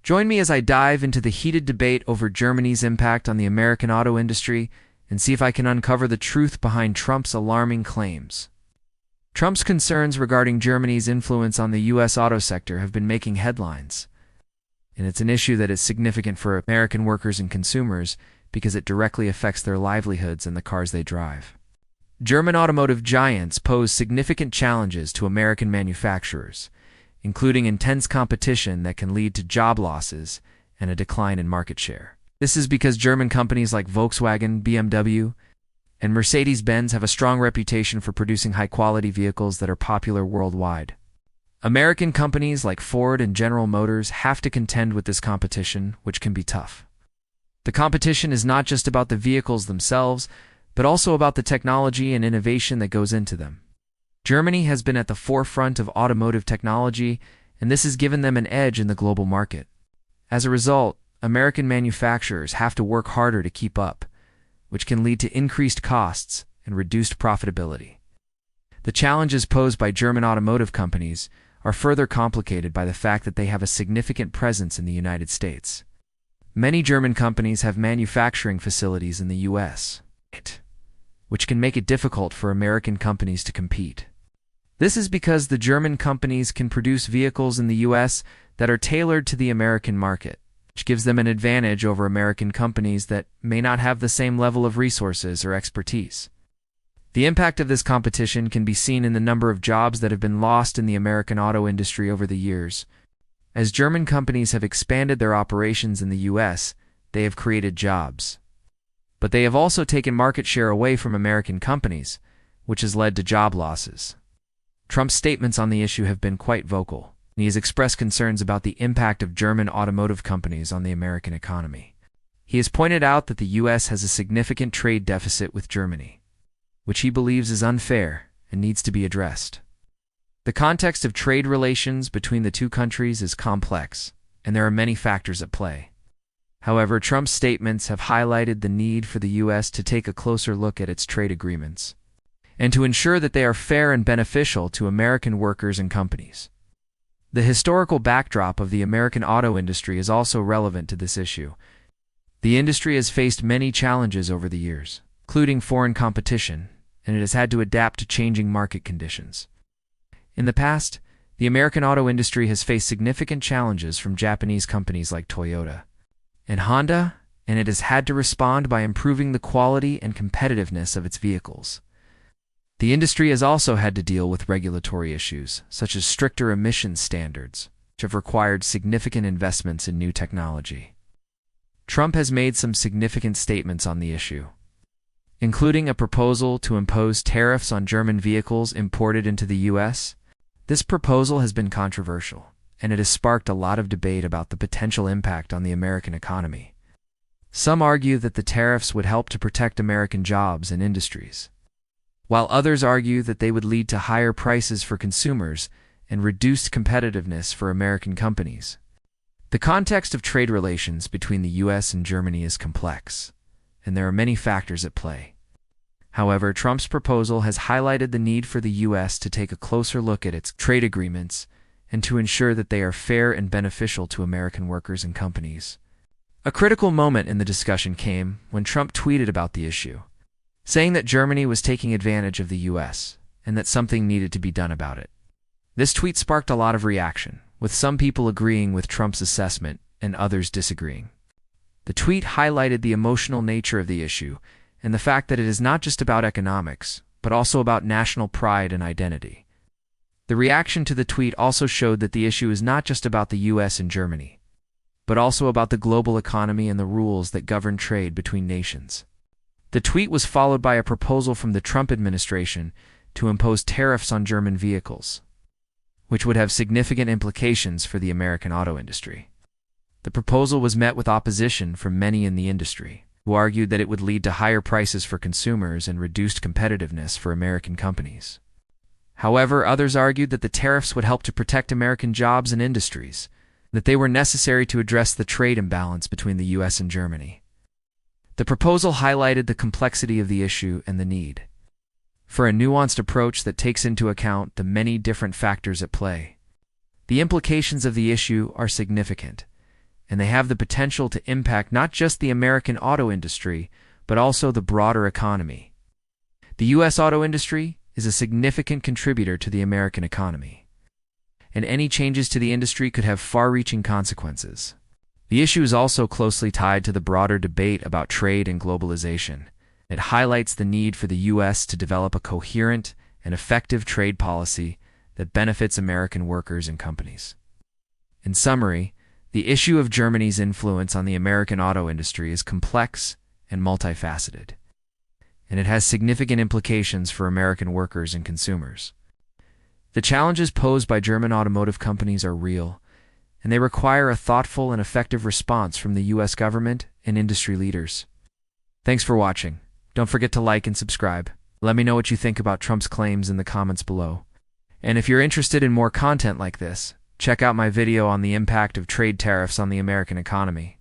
Join me as I dive into the heated debate over Germany's impact on the American auto industry and see if I can uncover the truth behind Trump's alarming claims. Trump's concerns regarding Germany's influence on the U.S. auto sector have been making headlines, and it's an issue that is significant for American workers and consumers because it directly affects their livelihoods and the cars they drive. German automotive giants pose significant challenges to American manufacturers, including intense competition that can lead to job losses and a decline in market share. This is because German companies like Volkswagen, BMW, and Mercedes-Benz have a strong reputation for producing high-quality vehicles that are popular worldwide. American companies like Ford and General Motors have to contend with this competition, which can be tough. The competition is not just about the vehicles themselves, but also about the technology and innovation that goes into them. Germany has been at the forefront of automotive technology, and this has given them an edge in the global market. As a result, American manufacturers have to work harder to keep up, which can lead to increased costs and reduced profitability. The challenges posed by German automotive companies are further complicated by the fact that they have a significant presence in the United States. Many German companies have manufacturing facilities in the U.S., which can make it difficult for American companies to compete. This is because the German companies can produce vehicles in the U.S. that are tailored to the American market, which gives them an advantage over American companies that may not have the same level of resources or expertise. The impact of this competition can be seen in the number of jobs that have been lost in the American auto industry over the years. As German companies have expanded their operations in the U.S., they have created jobs. But they have also taken market share away from American companies, which has led to job losses. Trump's statements on the issue have been quite vocal, and he has expressed concerns about the impact of German automotive companies on the American economy. He has pointed out that the U.S. has a significant trade deficit with Germany, which he believes is unfair and needs to be addressed. The context of trade relations between the two countries is complex, and there are many factors at play. However, Trump's statements have highlighted the need for the U.S. to take a closer look at its trade agreements, and to ensure that they are fair and beneficial to American workers and companies. The historical backdrop of the American auto industry is also relevant to this issue. The industry has faced many challenges over the years, including foreign competition, and it has had to adapt to changing market conditions. In the past, the American auto industry has faced significant challenges from Japanese companies like Toyota and Honda, and it has had to respond by improving the quality and competitiveness of its vehicles. The industry has also had to deal with regulatory issues, such as stricter emissions standards, which have required significant investments in new technology. Trump has made some significant statements on the issue, including a proposal to impose tariffs on German vehicles imported into the U.S. This proposal has been controversial, and it has sparked a lot of debate about the potential impact on the American economy. Some argue that the tariffs would help to protect American jobs and industries, while others argue that they would lead to higher prices for consumers and reduced competitiveness for American companies. The context of trade relations between the U.S. and Germany is complex, and there are many factors at play. However, Trump's proposal has highlighted the need for the U.S. to take a closer look at its trade agreements and to ensure that they are fair and beneficial to American workers and companies. A critical moment in the discussion came when Trump tweeted about the issue, saying that Germany was taking advantage of the U.S. and that something needed to be done about it. This tweet sparked a lot of reaction, with some people agreeing with Trump's assessment and others disagreeing. The tweet highlighted the emotional nature of the issue and the fact that it is not just about economics, but also about national pride and identity. The reaction to the tweet also showed that the issue is not just about the U.S. and Germany, but also about the global economy and the rules that govern trade between nations. The tweet was followed by a proposal from the Trump administration to impose tariffs on German vehicles, which would have significant implications for the American auto industry. The proposal was met with opposition from many in the industry, who argued that it would lead to higher prices for consumers and reduced competitiveness for American companies. However, others argued that the tariffs would help to protect American jobs and industries, that they were necessary to address the trade imbalance between the U.S. and Germany. The proposal highlighted the complexity of the issue and the need for a nuanced approach that takes into account the many different factors at play. The implications of the issue are significant, and they have the potential to impact not just the American auto industry, but also the broader economy. The U.S. auto industry is a significant contributor to the American economy, and any changes to the industry could have far-reaching consequences. The issue is also closely tied to the broader debate about trade and globalization. It highlights the need for the U.S. to develop a coherent and effective trade policy that benefits American workers and companies. In summary, the issue of Germany's influence on the American auto industry is complex and multifaceted, and it has significant implications for American workers and consumers. The challenges posed by German automotive companies are real, and they require a thoughtful and effective response from the U.S. government and industry leaders. Thanks for watching. Don't forget to like and subscribe. Let me know what you think about Trump's claims in the comments below. And if you're interested in more content like this, check out my video on the impact of trade tariffs on the American economy.